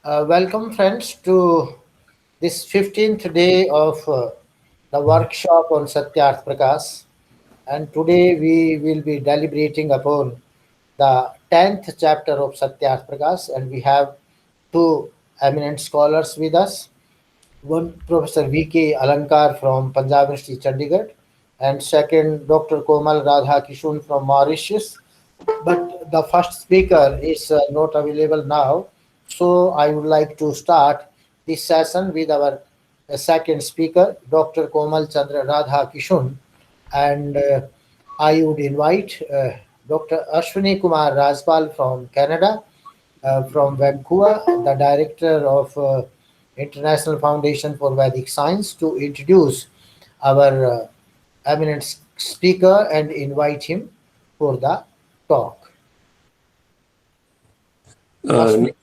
Welcome, friends, to this 15th day of the workshop on Satyarth Prakash. And today we will be deliberating upon the 10th chapter of Satyarth Prakash, and we have two eminent scholars with us. One, Professor V.K. Alankar from Punjab University, Chandigarh, and second, Dr. Comal Radhakeesoon from Mauritius. But the first speaker is not available now, so I would like to start this session with our second speaker, Dr. Komal Chandra Radha Kishun, and I would invite Dr. Ashwini Kumar Rajpal from Canada, from Vancouver, the director of International Foundation for Vedic Science, to introduce our eminent speaker and invite him for the talk. Uh, Ashwini.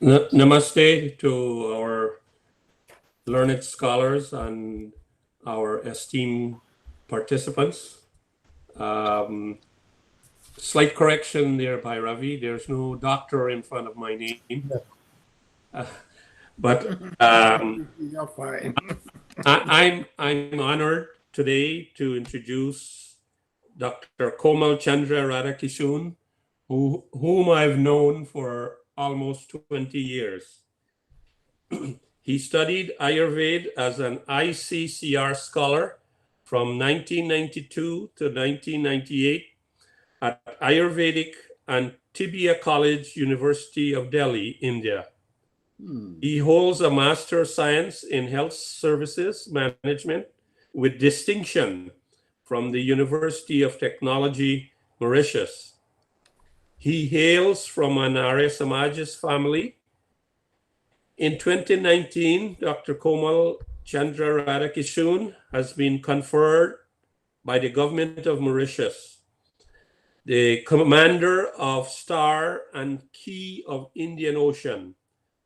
Namaste to our learned scholars and our esteemed participants. Slight correction there by Ravi. There's no doctor in front of my name. But You're fine. I'm honored today to introduce Dr. Komal Chandra Radhakeesoon, whom I've known for almost 20 years. He studied Ayurveda as an ICCR scholar from 1992 to 1998 at Ayurvedic and Tibia College, University of Delhi, India. He holds a Master of Science in Health Services Management with distinction from the University of Technology, Mauritius. He hails from an Arya Samajist family. In 2019, Dr. Komal Chandra Radhakeesoon has been conferred by the government of Mauritius the Commander of Star and Key of Indian Ocean,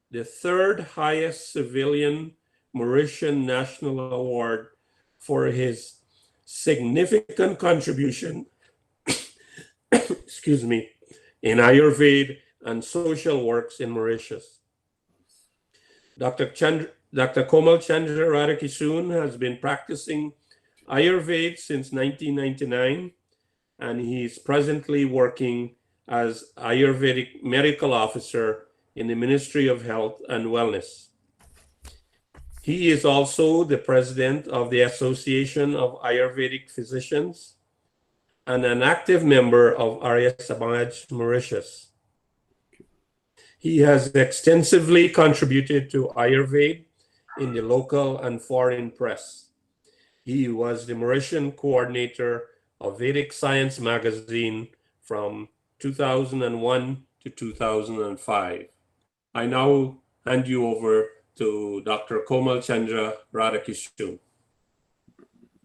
the third highest civilian Mauritian National Award for his significant contribution excuse me, in Ayurveda and social works in Mauritius. Dr. Komal Chandra Radhakeesoon has been practicing Ayurveda since 1999, and he is presently working as Ayurvedic medical officer in the Ministry of Health and Wellness. He is also the president of the Association of Ayurvedic Physicians and an active member of Arya Samaj Mauritius. He has extensively contributed to Ayurveda in the local and foreign press. He was the Mauritian coordinator of Vedic Science magazine from 2001 to 2005. I now hand you over to Dr. Komal Chandra Radhakeesoon.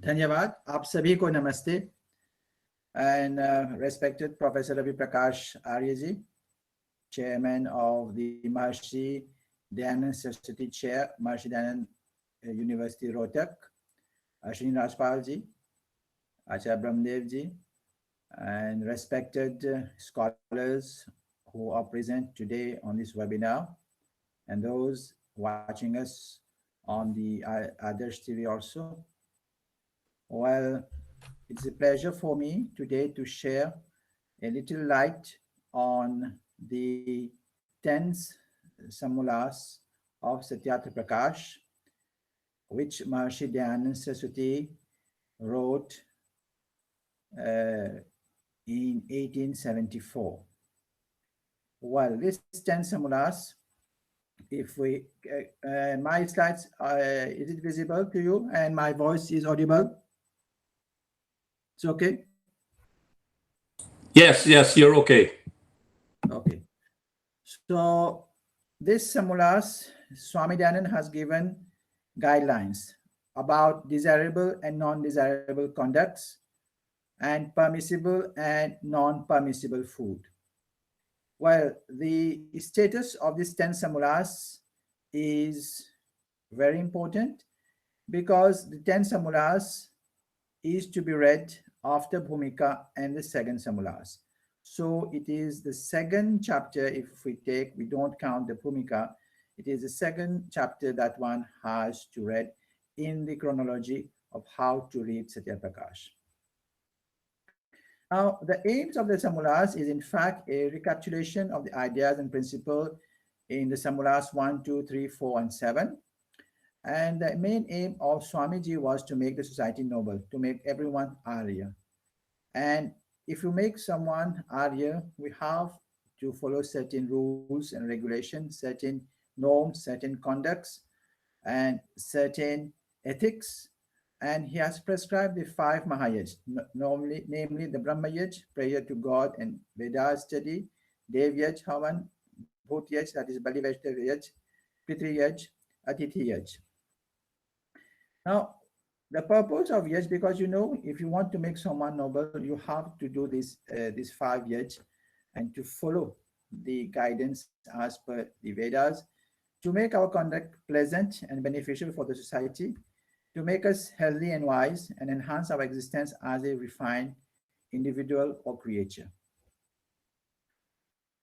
धन्यवाद आप सभी को नमस्ते and respected Professor Ravi Prakash Arya Chairman of the Maharishi Dayanand Saraswati Chair, Maharishi Dayanand University Rohtak, Ashwini Rajpal ji, Acharya Brahmdev ji, and respected scholars who are present today on this webinar, and those watching us on the Adarsh TV also. Well, it's a pleasure for me today to share a little light on the 10 samulas of Satyarth Prakash, which Maharishi Dayanand Saraswati wrote in 1874. Well, this 10 samulas, if we, my slides, is it visible to you and my voice is audible? It's okay? Yes, you're okay. Okay. So this samulas, Swami Dayanand has given guidelines about desirable and non-desirable conducts and permissible and non-permissible food. Well, the status of these 10 samulas is very important because the 10 samulas is to be read after Bhumika and the second samulas. So it is the second chapter. If we don't count the Bhumika, it is the second chapter that one has to read in the chronology of how to read Satya Prakash. Now, the aims of the Samulas is in fact a recapitulation of the ideas and principles in the Samulas 1, 2, 3, 4, and 7. And the main aim of Swamiji was to make the society noble, to make everyone Arya. And if you make someone Arya, we have to follow certain rules and regulations, certain norms, certain conducts, and certain ethics. And he has prescribed the five Mahayaj, namely the Brahma Yaj, prayer to God and Veda study, Dev Yaj, Havan, Bhut Yaj, that is Bali Vaishnav Yaj, Pitri Yaj, Atithi Yaj. Now, the purpose of Yaj, because if you want to make someone noble, you have to do these five Yaj and to follow the guidance as per the Vedas, to make our conduct pleasant and beneficial for the society, to make us healthy and wise, and enhance our existence as a refined individual or creature.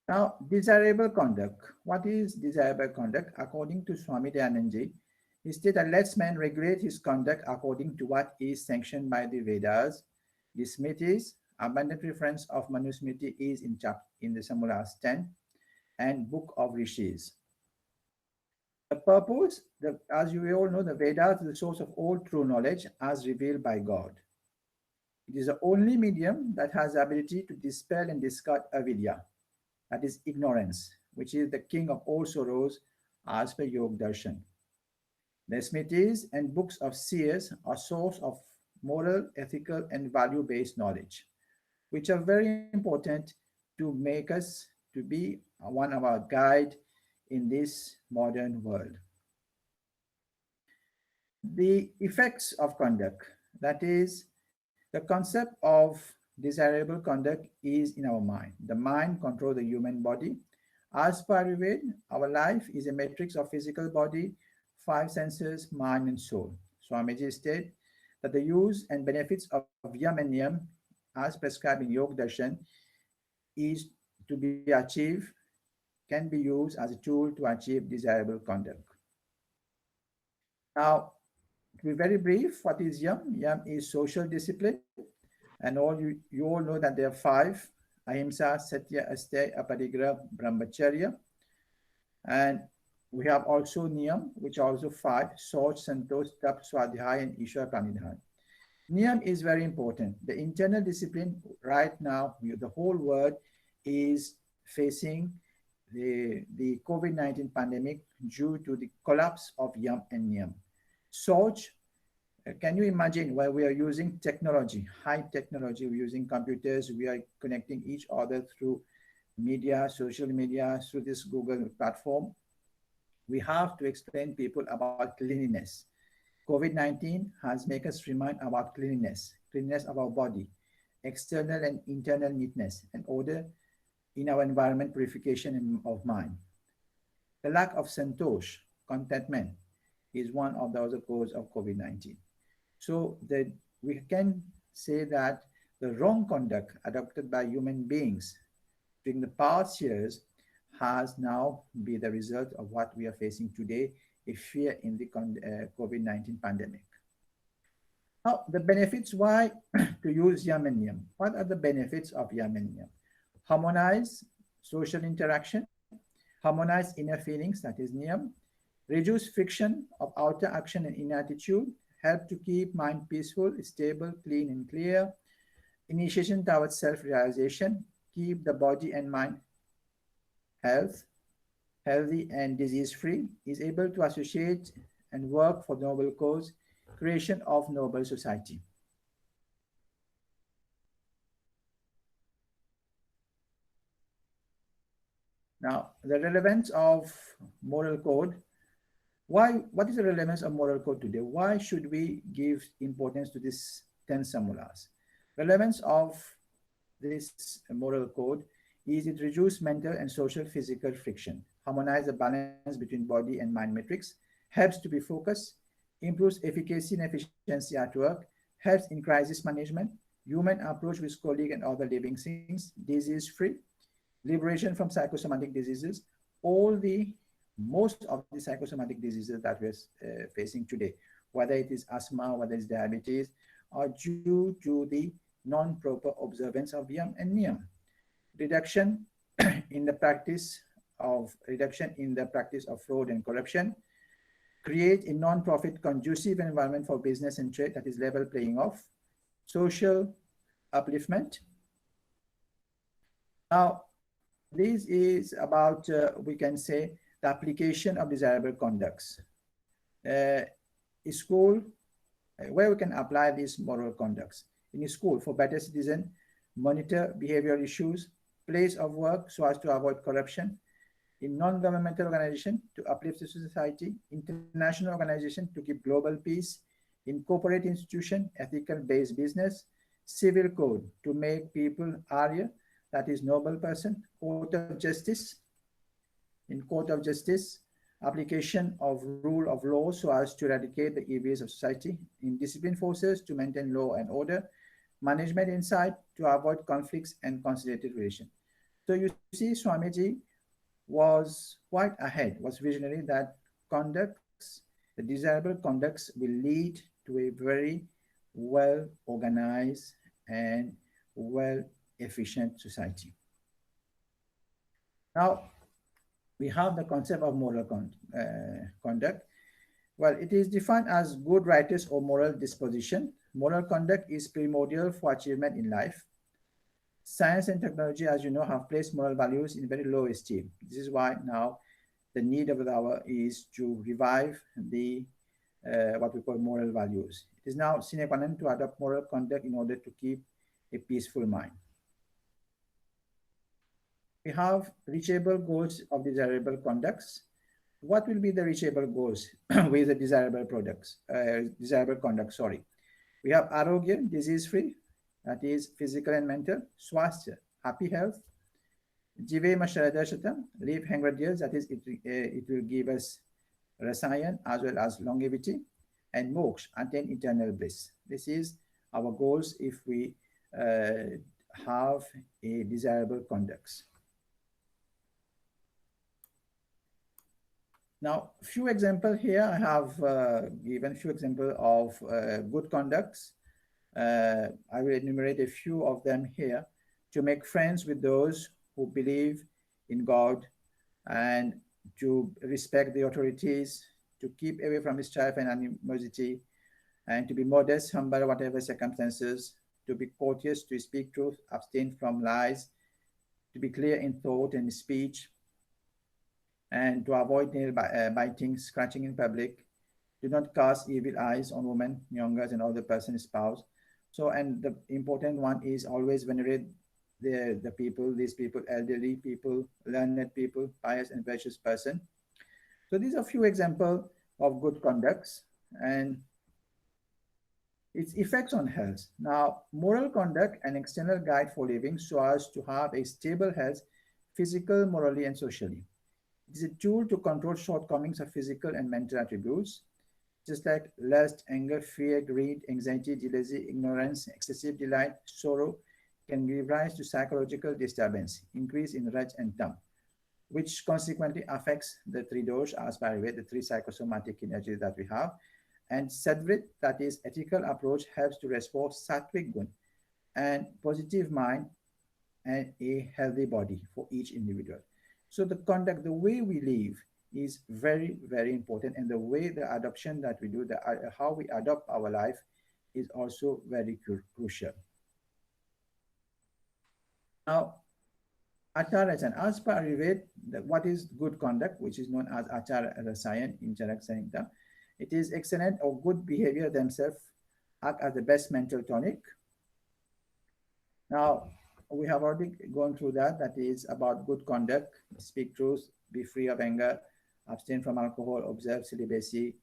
Now, desirable conduct. What is desirable conduct? According to Swami Dayananji, he stated that lets man regulate his conduct according to what is sanctioned by the Vedas. The Smritis, abundant reference of Manusmriti is in the Samulas 10 and Book of Rishis. The purpose, as you all know, the Vedas is the source of all true knowledge as revealed by God. It is the only medium that has the ability to dispel and discard avidya, that is ignorance, which is the king of all sorrows as per Yog Darshan. The Smritis and books of seers are source of moral, ethical, and value-based knowledge, which are very important to make us to be one of our guide in this modern world. The effects of conduct, that is, the concept of desirable conduct is in our mind. The mind controls the human body. As per Ayurveda, our life is a matrix of physical body, five senses, mind, and soul. Swamiji stated that the use and benefits of Yam and Niyam, as prescribed in Yog Darshan, is to be achieved, can be used as a tool to achieve desirable conduct. Now, to be very brief, what is Yam? Yam is social discipline, and you all know that there are five: Ahimsa, Satya, Asteya, Aparigraha, Brahmacharya. And we have also Niyam, which are also five: Soch, Santosh, Tap, Swadhyaya, and Ishwar Pranidhan. Niyam is very important. The internal discipline right now, the whole world is facing the COVID-19 pandemic due to the collapse of Yam and Niyam. Soch, can you imagine where we are using technology, high technology, we're using computers, we are connecting each other through media, social media, through this Google platform. We have to explain people about cleanliness. COVID-19 has made us remind about cleanliness of our body, external and internal neatness, and order in our environment, purification of mind. The lack of santosh, contentment, is one of the other causes of COVID-19. So we can say that the wrong conduct adopted by human beings during the past years has now been the result of what we are facing today, a fear in the COVID-19 pandemic. Now, the benefits, why to use Yam and Niyam? What are the benefits of Yam and Niyam? Harmonize social interaction, harmonize inner feelings, that is Niyam, reduce friction of outer action and inner attitude, help to keep mind peaceful, stable, clean, and clear, initiation towards self-realization, keep the body and mind healthy and disease-free, is able to associate and work for noble cause, creation of noble society. Now, the relevance of moral code. What is the relevance of moral code today? Why should we give importance to this 10 samulas? Relevance of this moral code is it reduces mental and social physical friction, harmonize the balance between body and mind matrix, helps to be focused, improves efficacy and efficiency at work, helps in crisis management, human approach with colleague and other living things, disease-free, liberation from psychosomatic diseases, most of the psychosomatic diseases that we're facing today, whether it is asthma, whether it's diabetes, are due to the non-proper observance of YAM and NIYAM. Reduction in the practice of fraud and corruption, create a non-profit conducive environment for business and trade that is level playing off, social upliftment. Now, this is about, we can say, the application of desirable conducts. A school where we can apply these moral conducts. In a school, for better citizen, monitor behavioral issues, place of work so as to avoid corruption, in non-governmental organization to uplift the society, international organization to keep global peace, in corporate institution, ethical-based business, civil code to make people Arya, that is noble person, court of justice, in court of justice, application of rule of law so as to eradicate the evils of society, in discipline forces to maintain law and order, management insight to avoid conflicts and conciliated relation. So you see, Swamiji was quite ahead, was visionary that conducts, the desirable conducts will lead to a very well organized and well efficient society. Now, we have the concept of moral conduct. Well, it is defined as good righteous or moral disposition. Moral conduct is primordial for achievement in life. Science and technology, as you know, have placed moral values in very low esteem. This is why now the need of the hour is to revive the what we call moral values. It is now sine qua non to adopt moral conduct in order to keep a peaceful mind. We have reachable goals of desirable conducts. What will be the reachable goals with the desirable conduct? Sorry, we have arogya, disease-free, that is physical and mental. Swasthya, happy health. Jivema Sharadashatam, live 100 years, that is it will give us rasayan as well as longevity. And moksha, attain eternal bliss. This is our goals if we have a desirable conducts. Now, few examples here. I have given few examples of good conducts. I will enumerate a few of them here. To make friends with those who believe in God and to respect the authorities, to keep away from strife and animosity, and to be modest, humble, whatever circumstances, to be courteous, to speak truth, abstain from lies, to be clear in thought and speech, and to avoid nail biting, scratching in public. Do not cast evil eyes on women, youngers, and other person's spouse. So, and the important one is always venerate the people, these people, elderly people, learned people, pious and virtuous person. So these are a few examples of good conducts and its effects on health. Now, moral conduct, an external guide for living so as to have a stable health, physical, morally, and socially. It is a tool to control shortcomings of physical and mental attributes, just like lust, anger, fear, greed, anxiety, jealousy, ignorance, excessive delight, sorrow can give rise to psychological disturbance, increase in raj and tam, which consequently affects the three dosh as per Ayurveda, the three psychosomatic energies that we have. And sadvit, that is ethical approach, helps to restore sattvic gun and positive mind and a healthy body for each individual. So the conduct, the way we live is very, very important. And the way the adoption that we do, how we adopt our life is also very crucial. Now, Achara Rasayan, as per Ayurveda, what is good conduct, which is known as Achara Rasayan in Charak Samhita, it is excellent or good behavior themselves act as the best mental tonic. Now, we have already gone through that. That is about good conduct, speak truth, be free of anger, abstain from alcohol, observe celibacy,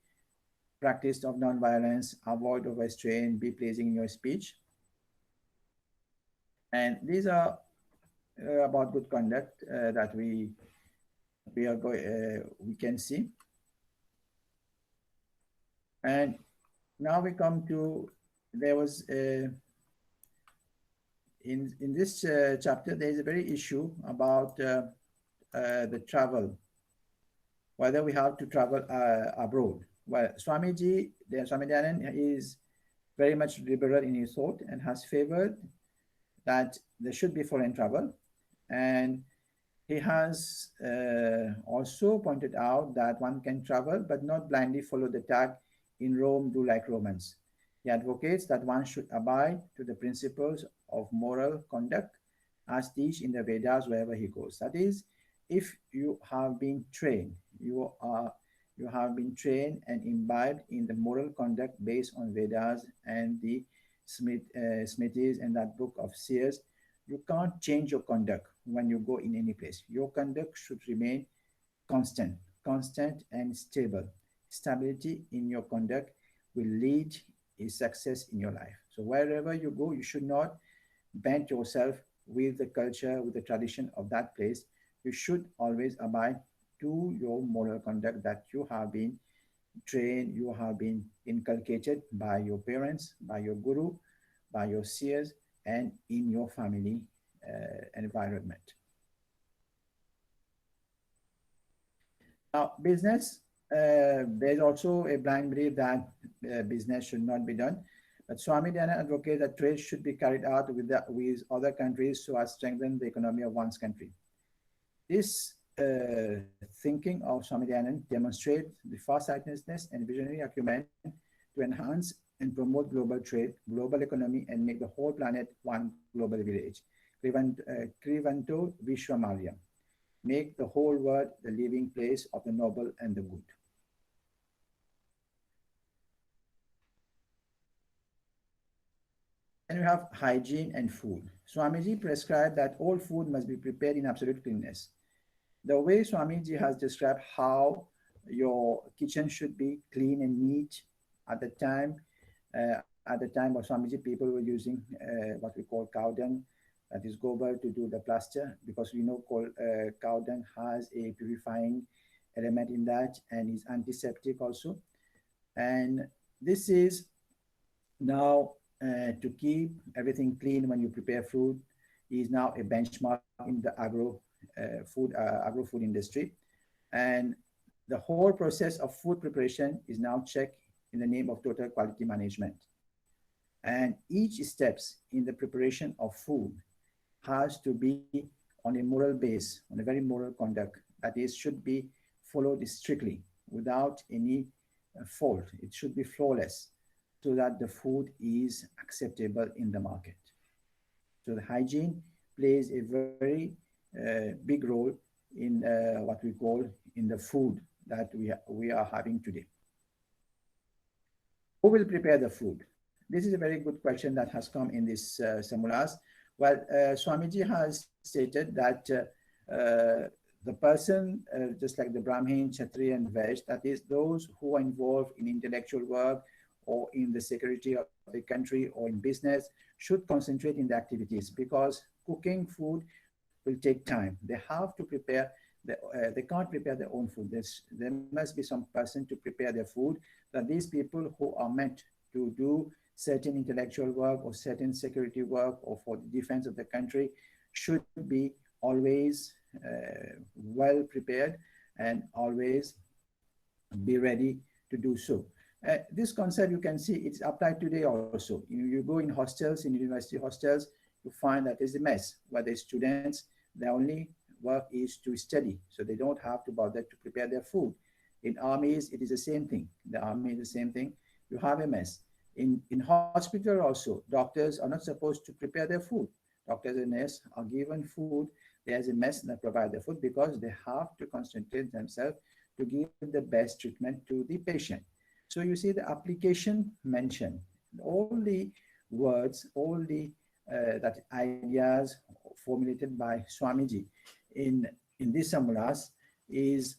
practice of non-violence, avoid overstrain, be pleasing in your speech. And these are about good conduct that we can see. And now we come to, there was in this chapter, there is a very issue about the travel, whether we have to travel abroad. Well, Swamiji, Swami Dayanand is very much liberal in his thought and has favored that there should be foreign travel. And he has also pointed out that one can travel but not blindly follow the tag "in Rome, do like Romans." He advocates that one should abide to the principles of moral conduct as teach in the Vedas wherever he goes. That is, if you have been trained, you have been trained and imbibed in the moral conduct based on Vedas and the Smritis and that book of seers, you can't change your conduct when you go in any place. Your conduct should remain constant and stable. Stability in your conduct will lead a success in your life. So wherever you go, you should not bend yourself with the culture, with the tradition of that place. You should always abide to your moral conduct that you have been trained, you have been inculcated by your parents, by your guru, by your seers, and in your family environment. Now, business, there's also a blind belief that business should not be done. But Swami Dayananda advocates that trade should be carried out with other countries so as to strengthen the economy of one's country. This thinking of Swami Dayananda demonstrates the farsightedness and visionary acumen to enhance and promote global trade, global economy, and make the whole planet one global village. Krivanto Vishwamarya. Make the whole world the living place of the noble and the good. And we have hygiene and food. Swamiji prescribed that all food must be prepared in absolute cleanness. The way Swamiji has described how your kitchen should be clean and neat at the time of Swamiji, people were using what we call cow dung, that is gobar, to do the plaster, because we know cow dung has a purifying element in that and is antiseptic also. And this is now to keep everything clean when you prepare food is now a benchmark in the agro-food industry. And the whole process of food preparation is now checked in the name of total quality management. And each steps in the preparation of food has to be on a moral base, on a very moral conduct, that is, should be followed strictly without any fault. It should be flawless so that the food is acceptable in the market. So the hygiene plays a very big role in what we call in the food that we are having today. Who will prepare the food? This is a very good question that has come in this Samulas. Well, Swamiji has stated that the person, just like the Brahmin, Kshatriya, and Vaishya, that is those who are involved in intellectual work or in the security of the country or in business, should concentrate in the activities, because cooking food will take time. They have to prepare, they can't prepare their own food. There must be some person to prepare their food, that these people who are meant to do certain intellectual work or certain security work or for the defense of the country should be always well prepared and always be ready to do so. This concept, you can see it's applied today also. You go in hostels, in university hostels, you find that there's a mess where the students, their only work is to study, so they don't have to bother to prepare their food. In armies, it is the same thing. The army is the same thing. You have a mess. In hospital also, doctors are not supposed to prepare their food. Doctors and nurses are given food. There's a mess that provide the food because they have to concentrate themselves to give the best treatment to the patient. So you see the application mentioned, all the words, all the that ideas formulated by Swamiji in this Samulas is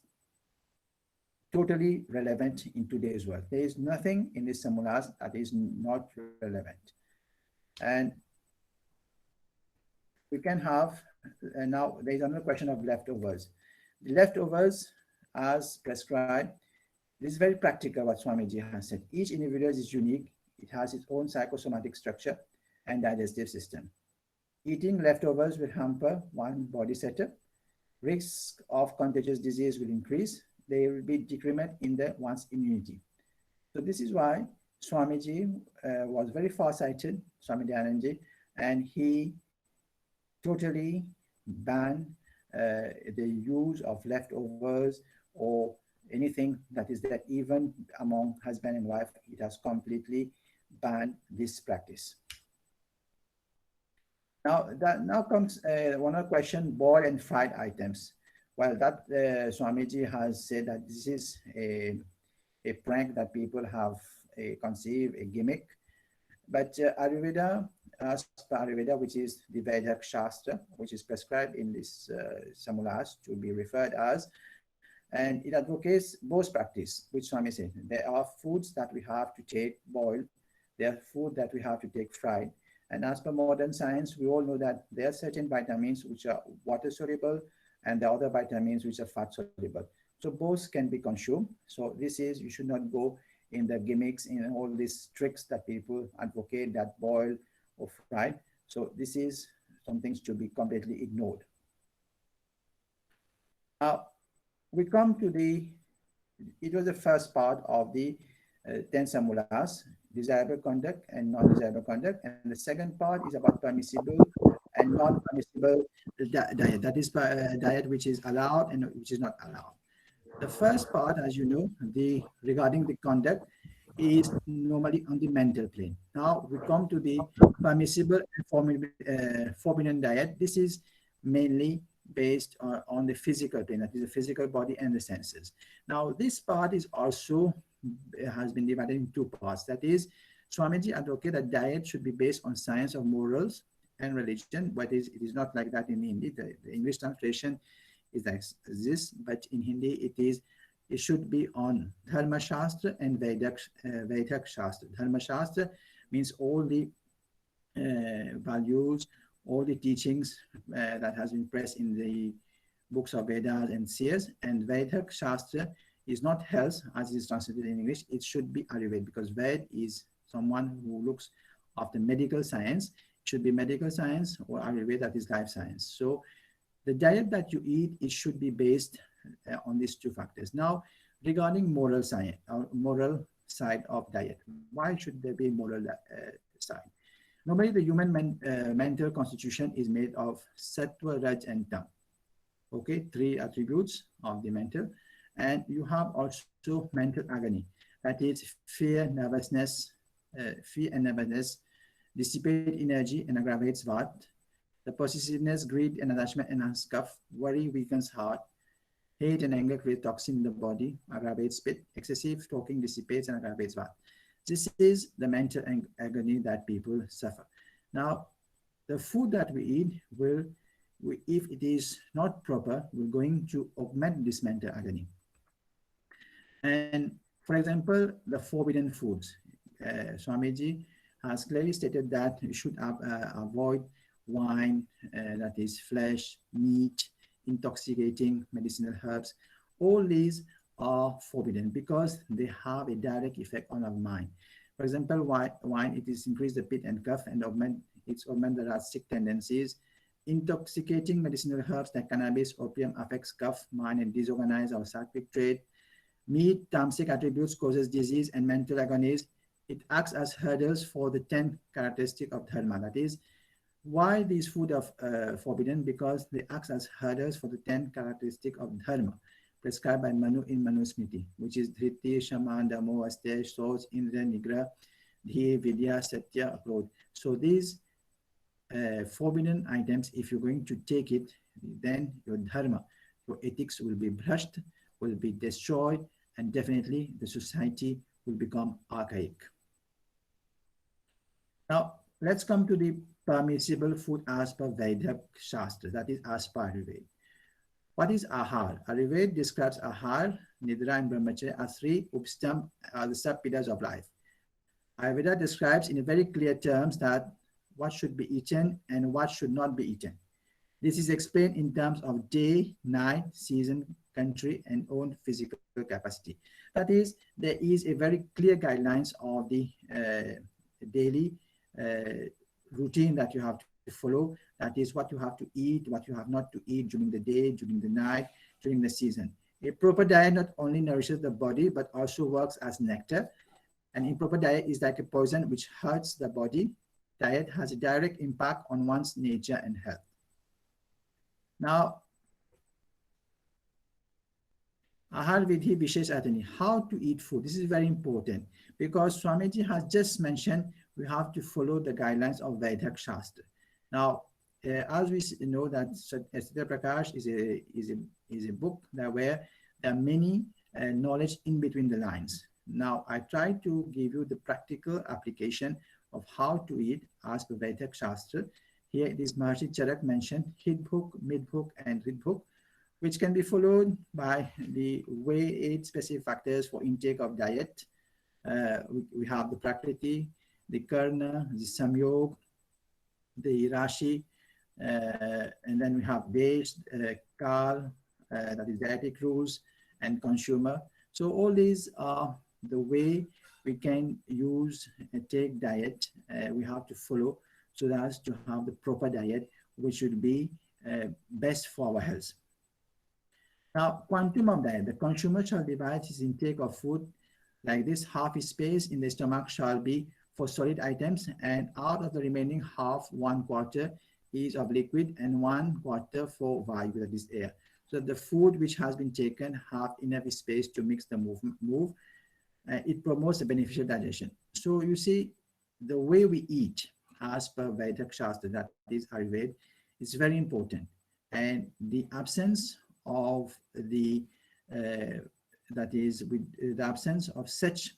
totally relevant in today's world. There is nothing in this Samulas that is not relevant. And we can have, now there is another question of leftovers. The leftovers as prescribed, this is very practical what Swamiji has said. Each individual is unique. It has its own psychosomatic structure and digestive system. Eating leftovers will hamper one body setup. Risk of contagious disease will increase. There will be decrement in one's immunity. So this is why Swamiji was very far-sighted, Swami Dayanandji, and he totally banned the use of leftovers or anything that is that even among husband and wife. It has completely banned this practice. Now comes one other question: boiled and fried items. Well, that Swamiji has said that this is a prank that people have conceived, a gimmick. But Ayurveda, as per Ayurveda, which is the Vedic Shastra, which is prescribed in this Samulas to be referred as, and it advocates both practice, which Swami said. There are foods that we have to take boiled, there are food that we have to take fried. And as per modern science, we all know that there are certain vitamins which are water soluble and the other vitamins which are fat soluble. So both can be consumed. So this is, you should not go in the gimmicks, in all these tricks that people advocate, that boil or fried. So this is some things to be completely ignored. Now, we come to it was the first part of the 10 samulas, desirable conduct and non-desirable conduct. And the second part is about permissible and non-permissible diet. That is diet which is allowed and which is not allowed. The first part, as you know, regarding the conduct is normally on the mental plane. Now we come to the permissible and forbidden diet. This is mainly based on the physical plane, that is the physical body and the senses. Now this part is also has been divided in two parts. That is, Swamiji advocates that diet should be based on science of morals and religion, but it is not like that in Hindi. The English translation is like this, but in Hindi it should be on Dharma Shastra and Vedic Shastra. Dharma Shastra means all the values, all the teachings that has been pressed in the books of Vedas and CS, and Vedic Shastra is not health as it is translated in English. It should be Ayurveda, because Ved is someone who looks after medical science. It should be medical science, or Ayurveda, that is life science. So the diet that you eat, it should be based on these two factors. Now, regarding moral science, moral side of diet, why should there be moral side? Normally, the human mental constitution is made of sattva, raj, and tam. Okay, three attributes of the mental. And you have also mental agony, that is fear, nervousness, fear and nervousness dissipate energy and aggravates vata. The possessiveness, greed, and attachment enhance kapha. Worry weakens heart. Hate and anger create toxin in the body, aggravates pitta. Excessive talking dissipates and aggravates vata. This is the mental agony that people suffer. Now, the food that we eat if it is not proper, we're going to augment this mental agony. And for example, the forbidden foods. Swamiji has clearly stated that you should avoid wine, that is flesh, meat, intoxicating medicinal herbs. All these are forbidden because they have a direct effect on our mind. For example, wine, it is increase the pitta and kapha and augment the rastic tendencies. Intoxicating medicinal herbs like cannabis, opium affects kapha, mind, and disorganize our sattvic trait. Meat, tamasic attributes causes disease and mental agonies. It acts as hurdles for the 10 characteristics of dharma. That is, why these food are forbidden? Because they act as hurdles for the 10 characteristics of dharma prescribed by Manu in Manusmriti, which is Dhriti, Shama, Damo, Astesh, Soch, Indra, Nigra, Dhi, Vidya, Satya, Aprodh. So these forbidden items, if you're going to take it, then your dharma, your ethics will be brushed, will be destroyed, and definitely the society will become archaic. Now, let's come to the permissible food as per Vedic Shastra, that is as per Ayurveda. What is ahar? Ayurveda describes ahar, nidra, and brahmacharya as three upstam, the sub-pillars of life. Ayurveda describes in a very clear terms that what should be eaten and what should not be eaten. This is explained in terms of day, night, season, country, and own physical capacity. That is, there is a very clear guidelines of the daily routine that you have to follow. That is what you have to eat, what you have not to eat during the day, during the night, during the season. A proper diet not only nourishes the body, but also works as nectar. An improper diet is like a poison which hurts the body. Diet has a direct impact on one's nature and health. Now, Ahar Vidhi Vishesh Atani, how to eat food. This is very important because Swamiji has just mentioned we have to follow the guidelines of Vedic Shastra. Now, as we know that Satya Prakash is a book that where there are many knowledge in between the lines. Now, I try to give you the practical application of how to eat as per Vedic Shastra. Here it is Maharishi Charak mentioned Hidbhuk, Midbhuk, and Ridbhuk, which can be followed by the way 8 specific factors for intake of diet. We have the Prakriti, the Karna, the Samyog, the Rashi, and then we have base, Kal, that is dietetic rules, and consumer. So all these are the way we can use take diet. We have to follow so as to have the proper diet, which should be best for our health. Now, quantum of diet. The consumer shall divide his intake of food like this. Half his space in the stomach shall be for solid items, and out of the remaining half, 1/4 is of liquid and 1/4 for vayu, that is air. So the food which has been taken have enough space to mix the move. It promotes a beneficial digestion. So you see, the way we eat as per Vedic Shastra, that is Ayurveda, is very important. And the absence of the the absence of such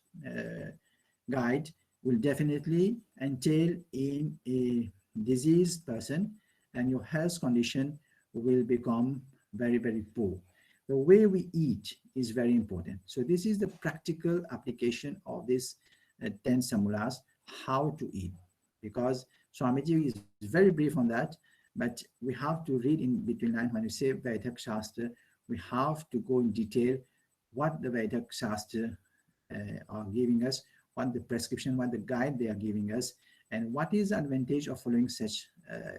guide will definitely entail in a diseased person, and your health condition will become very, very poor. The way we eat is very important. So this is the practical application of this 10 samulas, how to eat, because Swamiji is very brief on that, but we have to read in between lines. When you say Vedic Shastra, we have to go in detail what the Vedic Shastra are giving us, what the prescription, what the guide they are giving us, and what is the advantage of following such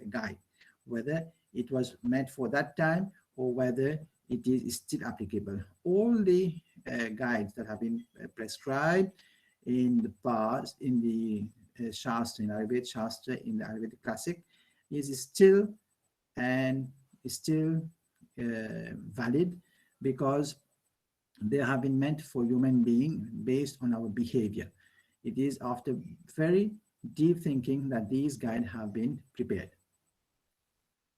guide, whether it was meant for that time or whether it is still applicable. All the guides that have been prescribed in the past, in the Shastra, in Ayurveda Shastra, in the Ayurvedic classic, is still valid, because they have been meant for human being based on our behavior. It is after very deep thinking that these guides have been prepared.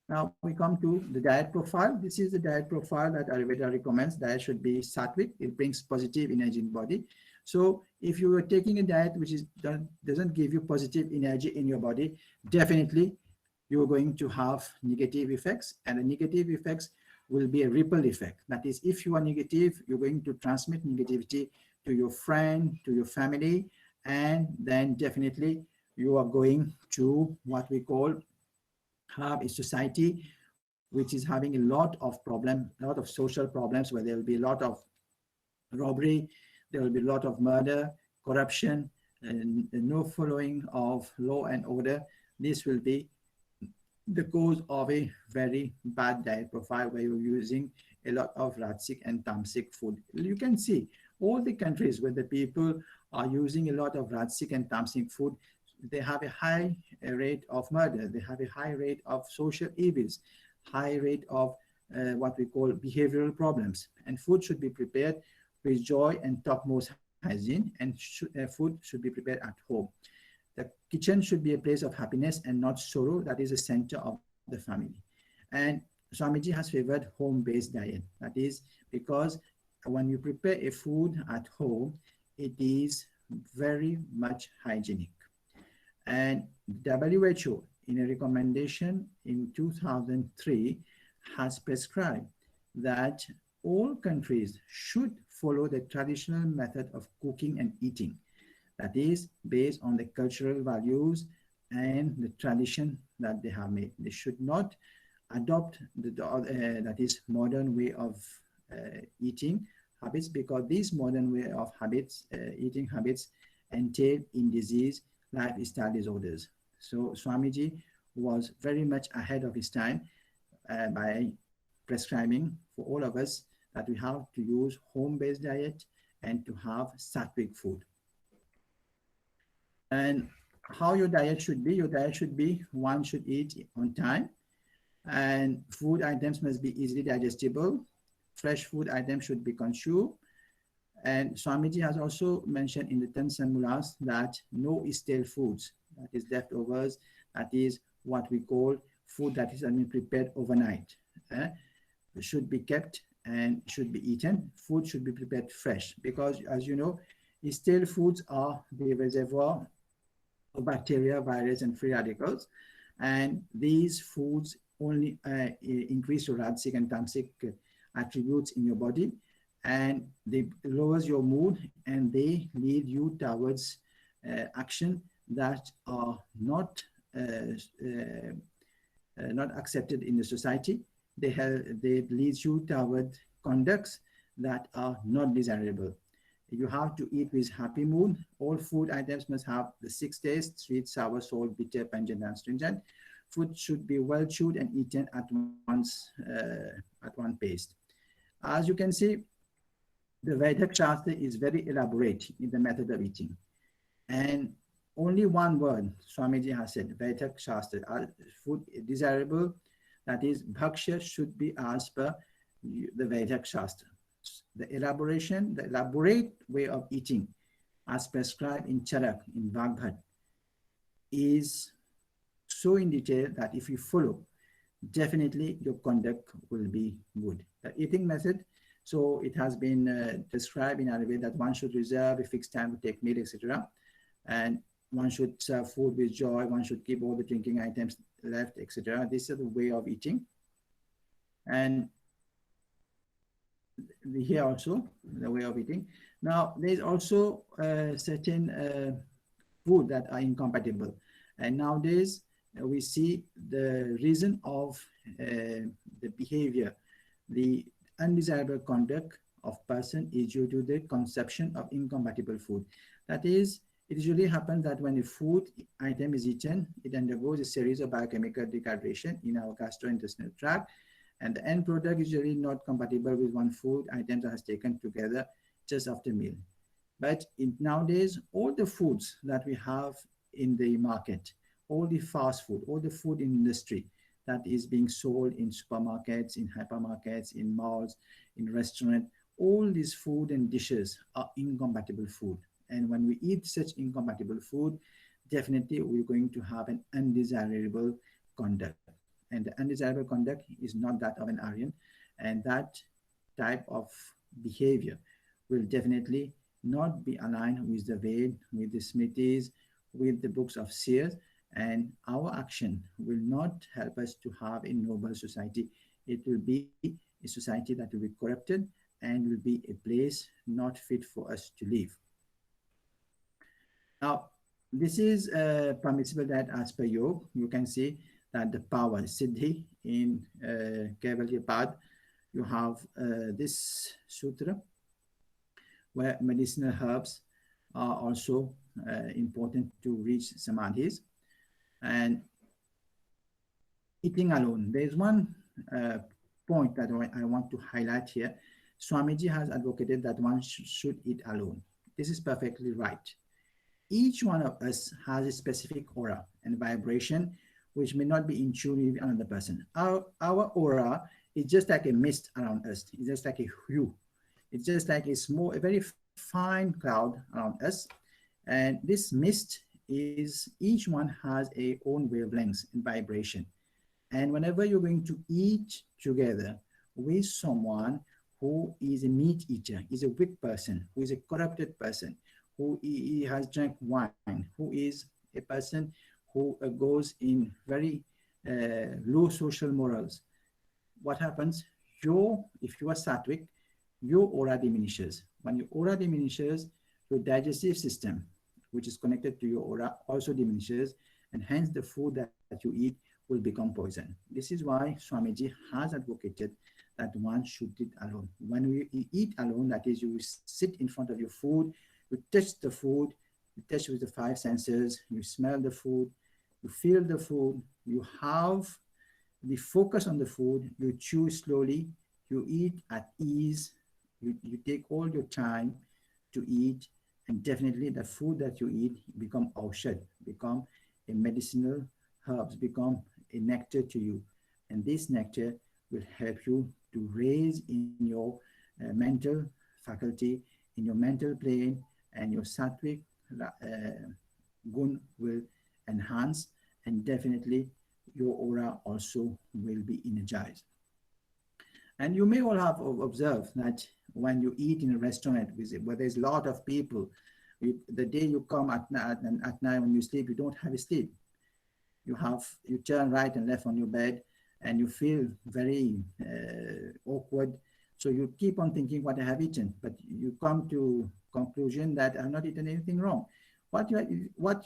Now we come to the diet profile. This is the diet profile that Ayurveda recommends. Diet should be sattvic. It brings positive energy in body. So if you are taking a diet which doesn't give you positive energy in your body, definitely you're going to have negative effects, and the negative effects will be a ripple effect. That is, if you are negative, you're going to transmit negativity to your friend, to your family, and then definitely you are going to what we call have a society which is having a lot of problem, a lot of social problems, where there will be a lot of robbery, there will be a lot of murder, corruption, and no following of law and order. This will be the cause of a very bad diet profile, where you're using a lot of Rajasic and Tamasic food. You can see all the countries where the people are using a lot of Rajasic and Tamasic food, they have a high rate of murder, they have a high rate of social evils, high rate of what we call behavioral problems. And food should be prepared with joy and topmost hygiene, and food should be prepared at home. The kitchen should be a place of happiness and not sorrow. That is the center of the family. And Swamiji has favored home-based diet. That is because when you prepare a food at home, it is very much hygienic. And WHO, in a recommendation in 2003, has prescribed that all countries should follow the traditional method of cooking and eating. That is based on the cultural values and the tradition that they have made. They should not adopt that is modern way of eating habits, because these modern way of eating habits entail in disease, lifestyle disorders. So Swamiji was very much ahead of his time by prescribing for all of us that we have to use home-based diet and to have sattvic food. And how your diet should be, one should eat on time, and food items must be easily digestible. Fresh food items should be consumed. And Swamiji has also mentioned in the 10 Sanmulas that no stale foods, that is leftovers, that is what we call food that is prepared overnight, should be kept and should be eaten. Food should be prepared fresh because, as you know, stale foods are the reservoir of bacteria, virus, and free radicals. And these foods only increase your Rajasic and Tamasic attributes in your body, and they lowers your mood, and they lead you towards action that are not accepted in the society. They lead you toward conducts that are not desirable. You have to eat with happy mood. All food items must have the 6 tastes: sweet, sour, salt, bitter, pungent, and astringent. Food should be well chewed and eaten at one pace. As you can see, the Vedic Shastra is very elaborate in the method of eating. And only one word Swamiji has said, Vedic Shastra, food desirable, that is, bhakshya should be as per the Vedic Shastra. The elaborate way of eating as prescribed in Charak, in Bhagavad, is so in detail that if you follow, definitely your conduct will be good. The eating method, so it has been described in Ayurveda that one should reserve a fixed time to take meal, etc. And one should serve food with joy, one should keep all the drinking items left, etc. This is the way of eating. And here also, the way of eating. Now, there's also certain food that are incompatible. And nowadays, we see the reason of the behavior, the undesirable conduct of person is due to the consumption of incompatible food. That is, it usually happens that when a food item is eaten, it undergoes a series of biochemical degradation in our gastrointestinal tract, and the end product is usually not compatible with one food item that has taken together just after meal. But nowadays, all the foods that we have in the market, all the fast food, all the food industry that is being sold in supermarkets, in hypermarkets, in malls, in restaurants, all these food and dishes are incompatible food. And when we eat such incompatible food, definitely we're going to have an undesirable conduct. And the undesirable conduct is not that of an Aryan. And that type of behavior will definitely not be aligned with the Ved, with the Smritis, with the books of seers. And our action will not help us to have a noble society. It will be a society that will be corrupted and will be a place not fit for us to live. Now, this is permissible that as per yoga, you can see that the power, Siddhi, in Kaivalya Pad, you have this sutra where medicinal herbs are also important to reach samadhis. And eating alone, there's one point that I want to highlight here. Swamiji has advocated that one should eat alone. This is perfectly right. Each one of us has a specific aura and vibration which may not be in tune with another person. Our aura is just like a mist around us. It's just like a hue. It's just like a very fine cloud around us. And this mist is, each one has a own wavelengths and vibration. And whenever you're going to eat together with someone who is a meat eater, is a weak person, who is a corrupted person, who he has drank wine, who is a person who goes in very low social morals, what happens? If you are sattvic, your aura diminishes. When your aura diminishes, your digestive system, which is connected to your aura, also diminishes, and hence the food that you eat will become poison. This is why Swamiji has advocated that one should eat alone. When you eat alone, that is, you sit in front of your food, you touch the food, you touch with the 5 senses, you smell the food, you feel the food, You have the focus on the food, you chew slowly, you eat at ease, you take all your time to eat, and definitely the food that you eat become aushad, become a medicinal herbs, become a nectar to you. And this nectar will help you to raise in your mental faculty, in your mental plane, and your sattvic gun will enhance, and definitely your aura also will be energized. And you may all have observed that when you eat in a restaurant where there's a lot of people, the day you come at night when you sleep, you don't have a sleep. You turn right and left on your bed, and you feel very awkward. So you keep on thinking what I have eaten, but you come to conclusion that I've not eaten anything wrong. What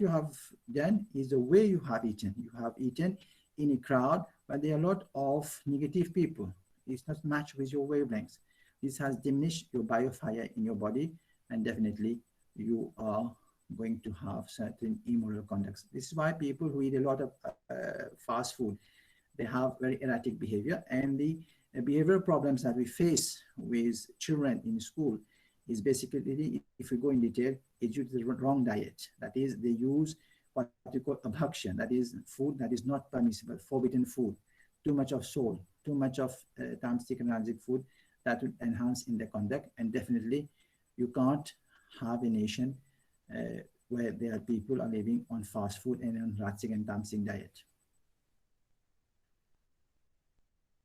you have done is the way you have eaten. You have eaten in a crowd, but there are a lot of negative people. It's not matched with your wavelengths. This has diminished your biofire in your body, and definitely you are going to have certain immoral conducts. This is why people who eat a lot of fast food, they have very erratic behavior. And the behavioral problems that we face with children in school is basically, if we go in detail, it's due to the wrong diet. That is, they use what we call abhakshan, that is food that is not permissible, forbidden food, too much of salt, too much of tamasic and rajasic food that would enhance in the conduct. And definitely you can't have a nation where there are people are living on fast food and on rajasic and tamasic diet.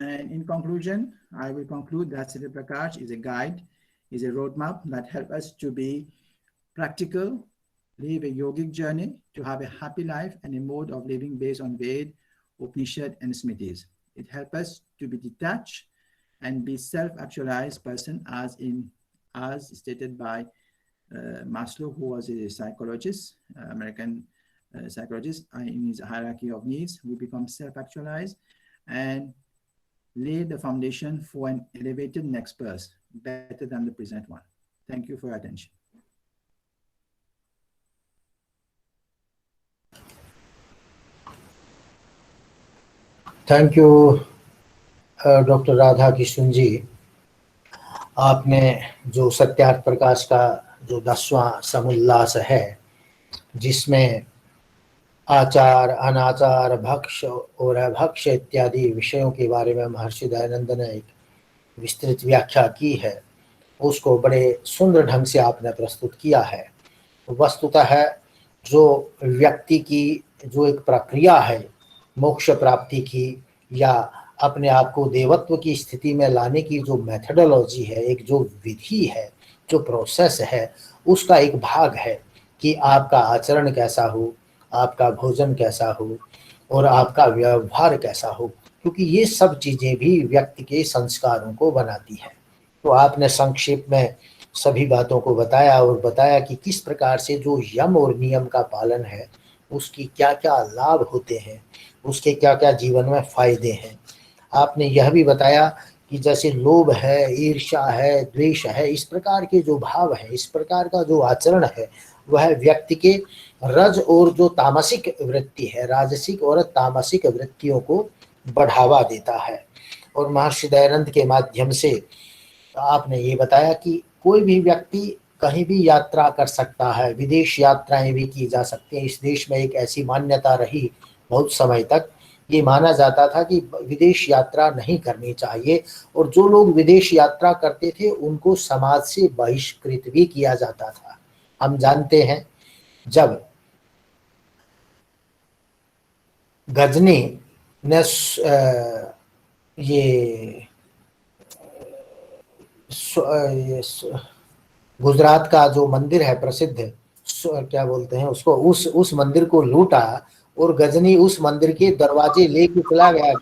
And in conclusion, I will conclude that Siddha Prakash is a guide, is a roadmap that helps us to be practical, live a yogic journey, to have a happy life and a mode of living based on Ved, Upanishad, and Smritis. It helps us to be detached and be self-actualized person, as stated by Maslow, who was a psychologist, American psychologist, in his hierarchy of needs. We become self-actualized and lay the foundation for an elevated next birth, better than the present one. Thank you for your attention. Thank you doctor Radhakishan ji. आपने जो सत्यार्थ प्रकाश का जो 10वां समुल्लास है, जिसमें आचार, अनाचार, भक्ष और अभक्ष इत्यादि विषयों के बारे में महर्षि दयानंद ने एक विस्तृत व्याख्या की है, उसको बड़े सुंदर ढंग से आपने प्रस्तुत किया है। वस्तुतः जो व्यक्ति की जो एक प्रक्रिया है मोक्ष प्राप्ति की, या अपने आप को देवत्व की स्थिति में लाने की जो मेथडोलॉजी है, एक जो विधि है, जो प्रोसेस है, उसका एक भाग है कि आपका आचरण कैसा हो, आपका भोजन कैसा हो और आपका व्यवहार कैसा हो, क्योंकि ये सब चीज़ें भी व्यक्ति के संस्कारों को बनाती है। तो आपने संक्षेप में सभी बातों को बताया और बताया कि किस प्रकार से जो यम और नियम का पालन है उसकी क्या क्या लाभ होते हैं, उसके क्या क्या जीवन में फायदे हैं। आपने यह भी बताया कि जैसे लोभ है, ईर्ष्या है, द्वेष है, इस प्रकार के जो भाव है, इस प्रकार का जो आचरण है, वह व्यक्ति के रज और जो तामसिक वृत्ति है, राजसिक और तामसिक वृत्तियों को बढ़ावा देता है। और महर्षि दयानंद के माध्यम से आपने ये बताया कि कोई भी व्यक्ति कहीं भी यात्रा कर सकता है, विदेश यात्राएं भी की जा सकती हैं। इस देश में एक ऐसी मान्यता रही बहुत समय तक, ये माना जाता था कि विदेश यात्रा नहीं करनी चाहिए, और जो लोग विदेश यात्रा करते थे उनको समाज से बहिष्कृत भी किया जाता था। हम जानते हैं जब गजनी ने ये गुजरात का जो मंदिर है प्रसिद्ध, क्या बोलते हैं उसको, उस मंदिर को लूटा और गजनी उस मंदिर के दरवाजे लेके चला गया।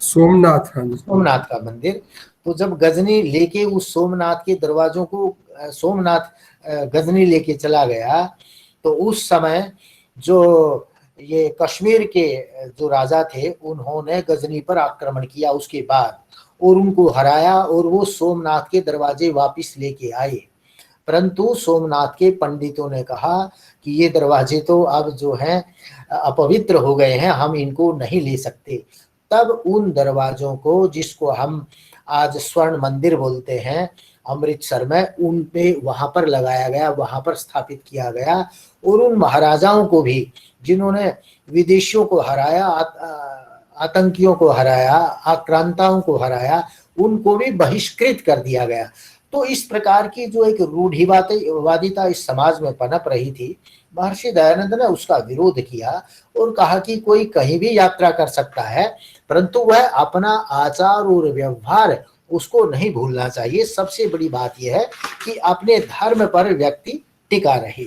सोमनाथ, सोमनाथ का मंदिर। तो जब गजनी लेके उस सोमनाथ के दरवाजों को गजनी लेके चला गया, तो उस समय जो ये कश्मीर के जो राजा थे उन्होंने गजनी पर आक्रमण किया उसके बाद, और उनको हराया और वो सोमनाथ के दरवाजे वापस लेके आए। परंतु सोमनाथ के पंडितों ने कहा कि ये दरवाजे तो अब जो हैं अपवित्र हो गए हैं, हम इनको नहीं ले सकते। तब उन दरवाजों को, जिसको हम आज स्वर्ण मंदिर बोलते हैं अमृतसर में, उन पे वहां पर लगाया गया, वहां पर स्थापित किया गया। और उन महाराजाओं को भी, जिन्होंने विदेशियों को हराया, आतंकियों को हराया, आक्रांताओं को हराया, उनको भी बहिष्कृत कर दिया गया। तो इस प्रकार की जो एक रूढ़िवादिता इस समाज में पनप रही थी, महर्षि दयानंद ने उसका विरोध किया और कहा कि कोई कहीं भी यात्रा कर सकता है, परंतु वह अपना आचार और व्यवहार उसको नहीं भूलना चाहिए। सबसे बड़ी बात यह है कि अपने धर्म पर व्यक्ति टिका रहे।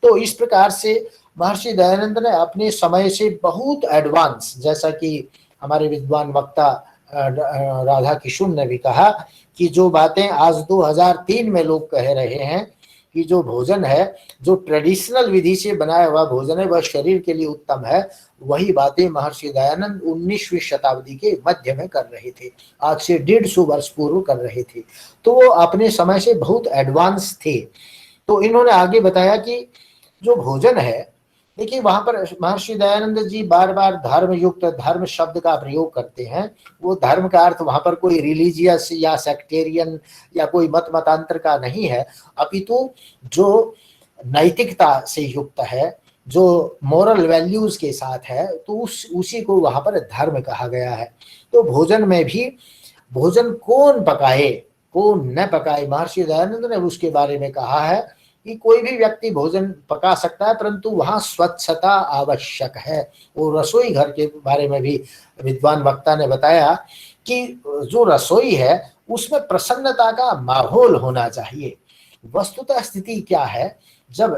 तो इस प्रकार से महर्षि दयानंद ने अपने समय से बहुत एडवांस, जैसा कि हमारे विद्वान वक्ता राधाकिशुन ने भी कहा कि जो बातें आज 2003 में लोग कह रहे हैं कि जो भोजन है, जो ट्रेडिशनल विधि से बनाया हुआ भोजन है, वह शरीर के लिए उत्तम है, वही बातें महर्षि दयानंद 19वीं शताब्दी के मध्य में कर रहे थे, आज से 150 वर्ष पूर्व कर रहे थे। तो वो अपने समय से बहुत एडवांस थे। तो इन्होंने आगे बताया कि जो भोजन है, देखिए वहां पर महर्षि दयानंद जी बार बार धर्म युक्त, धर्म शब्द का प्रयोग करते हैं। वो धर्म का अर्थ वहां पर कोई रिलीजियस या सेक्टेरियन या कोई मतांतर का नहीं है, अपितु जो नैतिकता से युक्त है, जो मोरल वैल्यूज के साथ है, तो उसी को वहां पर धर्म कहा गया है। तो भोजन में भी भोजन कौन पकाए कौन न पकाए, महर्षि दयानंद ने उसके बारे में कहा है कि कोई भी व्यक्ति भोजन पका सकता है, परंतु वहां स्वच्छता आवश्यक है। और रसोई घर के बारे में भी विद्वान वक्ता ने बताया कि जो रसोई है उसमें प्रसन्नता का माहौल होना चाहिए। वस्तुतः स्थिति क्या है, जब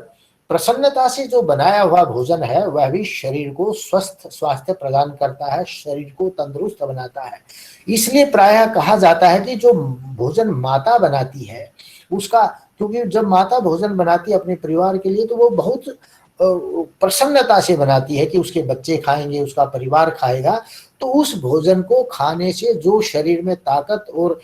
प्रसन्नता से जो बनाया हुआ भोजन है वह भी शरीर को स्वस्थ स्वास्थ्य प्रदान करता है, शरीर को तंदुरुस्त बनाता है। इसलिए प्रायः कहा जाता है कि जो भोजन माता बनाती है उसका, क्योंकि जब माता भोजन बनाती है अपने परिवार के लिए तो वो बहुत प्रसन्नता से बनाती है कि उसके बच्चे खाएंगे, उसका परिवार खाएगा। तो उस भोजन को खाने से जो शरीर में ताकत और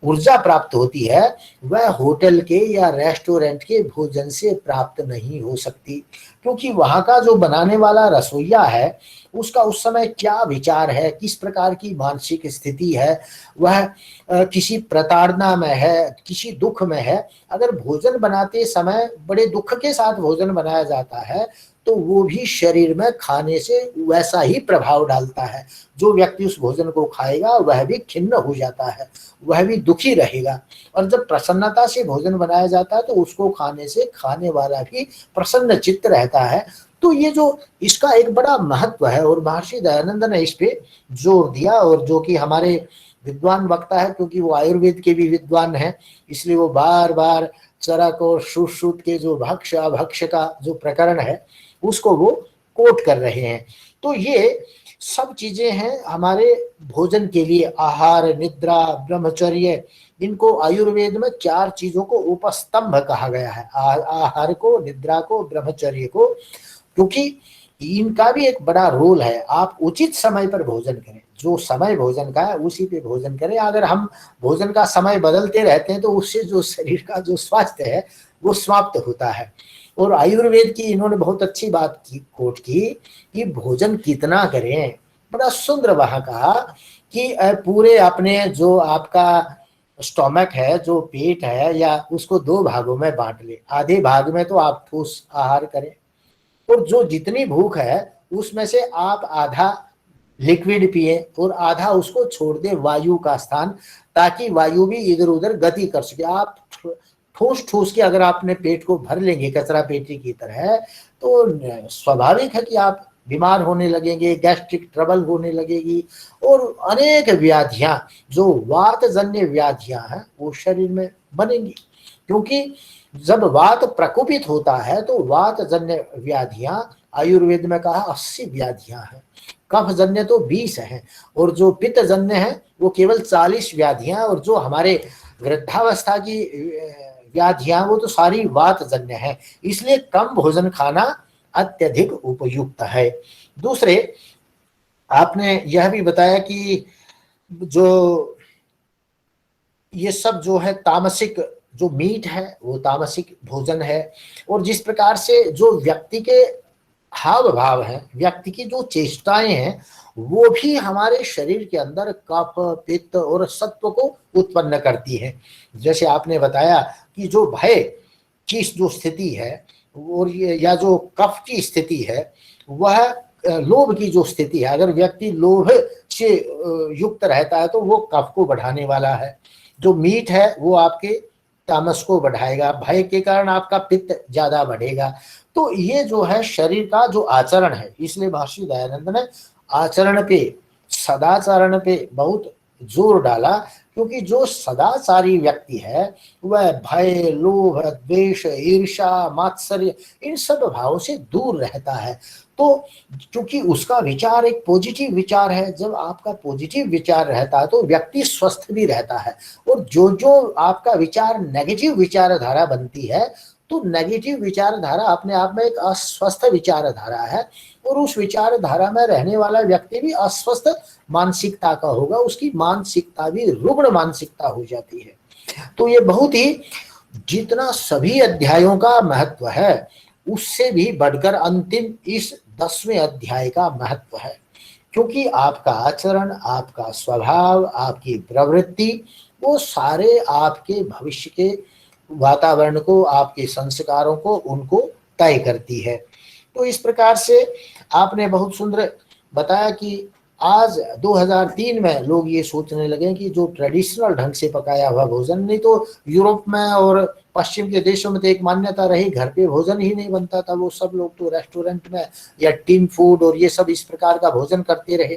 ऊर्जा प्राप्त होती है, वह होटल के या रेस्टोरेंट के भोजन से प्राप्त नहीं हो सकती। क्योंकि वहां का जो बनाने वाला रसोइया है उसका उस समय क्या विचार है, किस प्रकार की मानसिक स्थिति है, वह किसी प्रताड़ना में है, किसी दुख में है। अगर भोजन बनाते समय बड़े दुख के साथ भोजन बनाया जाता है तो वो भी शरीर में खाने से वैसा ही प्रभाव डालता है। जो व्यक्ति उस भोजन को खाएगा वह भी खिन्न हो जाता है, वह भी दुखी रहेगा। और जब प्रसन्नता से भोजन बनाया जाता है तो उसको खाने से खाने वाला भी प्रसन्न चित्त रहता है। तो ये जो इसका एक बड़ा महत्व है और महर्षि दयानंद ने इस पे जोर दिया। और जो कि हमारे विद्वान वक्ता है, क्योंकि वो आयुर्वेद के भी विद्वान हैं, इसलिए वो बार बार चरक और सुश्रुत के जो भक्ष अभक्ष का जो प्रकरण है उसको वो कोट कर रहे हैं। तो ये सब चीजें हैं हमारे भोजन के लिए। आहार, निद्रा, ब्रह्मचर्य, इनको आयुर्वेद में 4 चीजों को उपस्तंभ कहा गया है। आहार को, निद्रा को, ब्रह्मचर्य को, क्योंकि इनका भी एक बड़ा रोल है। आप उचित समय पर भोजन करें, जो समय भोजन का है उसी पे भोजन करें। अगर हम भोजन का समय बदलते रहते हैं तो उससे जो शरीर का जो स्वास्थ्य है वो समाप्त होता है। और आयुर्वेद की इन्होंने बहुत अच्छी बात की, कोट की कि भोजन कितना करें। बड़ा सुंदर वहां कहा कि पूरे अपने जो आपका स्टोमक है, जो पेट है, या उसको 2 भागों में बांट ले। आधे भाग में तो आप ठोस आहार करें और जो जितनी भूख है उसमें से आप आधा लिक्विड पिए और आधा उसको छोड़ दे वायु का स्थान, ताकि वायु भी इधर उधर गति कर सके। आप ठोस ठोस के अगर आपने पेट को भर लेंगे कचरा पेटी की तरह, तो स्वाभाविक है कि आप बीमार होने लगेंगे, गैस्ट्रिक ट्रबल होने लगेगी और अनेक व्याधियां, जो वातजन्य व्याधियां हैं, वो शरीर में बनेंगी। क्योंकि जब वात प्रकोपित होता है तो वातजन्य व्याधियां, आयुर्वेद में कहा 80 व्याधियां हैं, कफजन्य तो 20 हैं, और जो पित्तजन्य है वो केवल 40 व्याधियां, और जो हमारे वृद्धावस्था की व्याधियां वो तो सारी वातजन्य है। इसलिए कम भोजन खाना अत्यधिक उपयुक्त है। दूसरे, आपने यह भी बताया कि जो ये सब जो है तामसिक जो मीट है वो तामसिक भोजन है। और जिस प्रकार से जो व्यक्ति के हाव भाव हैं, व्यक्ति की जो चेष्टाएं हैं, वो भी हमारे शरीर के अंदर कफ, पित्त और सत्व को उत्पन्न करती है। जैसे आपने बताया कि जो भय की जो स्थिति है और ये या जो कफ की स्थिति है, वह लोभ की जो स्थिति है, अगर व्यक्ति लोभ से युक्त रहता है तो वो कफ को बढ़ाने वाला है। जो मीट है वो आपके तामस को बढ़ाएगा, भय के कारण आपका पित्त ज्यादा बढ़ेगा। तो ये जो है शरीर का जो आचरण है, इसलिए महर्षि दयानंद ने आचरण पे, सदाचरण पे बहुत जोर डाला, क्योंकि जो सदाचारी व्यक्ति है वह भय, लोभ, द्वेष, ईर्ष्या, मात्सर्य इन सब भावों से दूर रहता है। तो क्योंकि उसका विचार एक पॉजिटिव विचार है, जब आपका पॉजिटिव विचार रहता है तो व्यक्ति स्वस्थ भी रहता है। और जो जो आपका विचार नेगेटिव विचारधारा बनती है, तो नेगेटिव विचारधारा अपने आप में एक अस्वस्थ विचारधारा है, और उस विचारधारा में रहने वाला व्यक्ति भी अस्वस्थ मानसिकता का होगा, उसकी मानसिकता भी रुग्ण मानसिकता हो जाती है। तो ये बहुत ही, जितना सभी अध्यायों का महत्व है उससे भी बढ़कर अंतिम इस 10वें अध्याय का महत्व है, क्योंकि आपका आचरण, आपका स्वभाव, आपकी प्रवृत्ति, वो सारे आपके भविष्य के वातावरण को, आपके संस्कारों को, उनको तय करती है। तो इस प्रकार से आपने बहुत सुंदर बताया कि आज 2003 में लोग ये सोचने लगे कि जो ट्रेडिशनल ढंग से पकाया हुआ भोजन, नहीं तो यूरोप में और पश्चिम के देशों में तो एक मान्यता रही, घर पे भोजन ही नहीं बनता था, वो सब लोग तो रेस्टोरेंट में या टीन फूड और ये सब इस प्रकार का भोजन करते रहे।